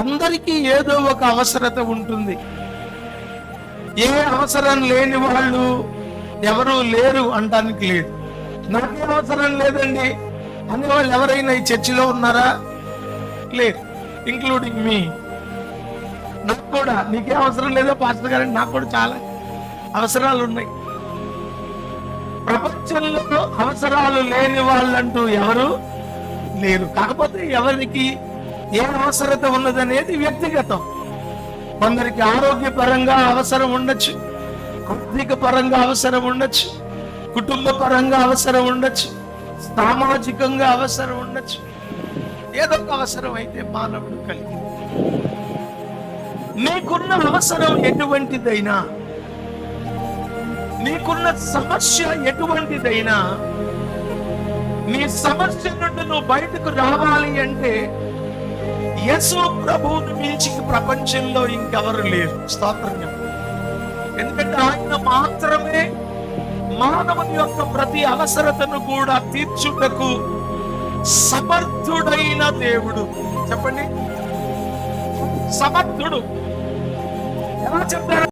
అందరికీ ఏదో ఒక అవసరత ఉంటుంది. ఏ అవసరం లేని వాళ్ళు ఎవరు లేరు అనడానికి లేదు. నాకే అవసరం లేదండి అనే వాళ్ళు ఎవరైనా ఈ చర్చిలో ఉన్నారా? లేదు, ఇంక్లూడింగ్ మీ. నాకు కూడా నీకే అవసరం లేదో పాస్టర్ గారు, నాకు కూడా చాలా అవసరాలు ఉన్నాయి. ప్రపంచంలో అవసరాలు లేని వాళ్ళంటూ ఎవరు లేరు. కాకపోతే ఎవరికి ఏ అవసరత ఉన్నదనేది వ్యక్తిగతం. కొందరికి ఆరోగ్యపరంగా అవసరం ఉండొచ్చు, ఆర్థిక పరంగా అవసరం ఉండొచ్చు, కుటుంబ పరంగా అవసరం ఉండొచ్చు, సామాజికంగా అవసరం ఉండొచ్చు. ఏదో ఒక అవసరం అయితే మానవుడు కలిగి, నీకున్న అవసరం ఎటువంటిదైనా, నీకున్న సమస్య ఎటువంటిదైనా, నీ సమస్య నుండి నువ్వు బయటకు రావాలి అంటే యేసు ప్రభువుని మించి ప్రపంచంలో ఇంకెవరు లేరు. స్తోత్రం. ఎందుకంటే ఆయన మాత్రమే మానవుని యొక్క ప్రతి అవసరతను కూడా తీర్చుటకు సమర్థుడైన దేవుడు. చెప్పండి, సమర్థుడు. ఎలా చెప్తారు?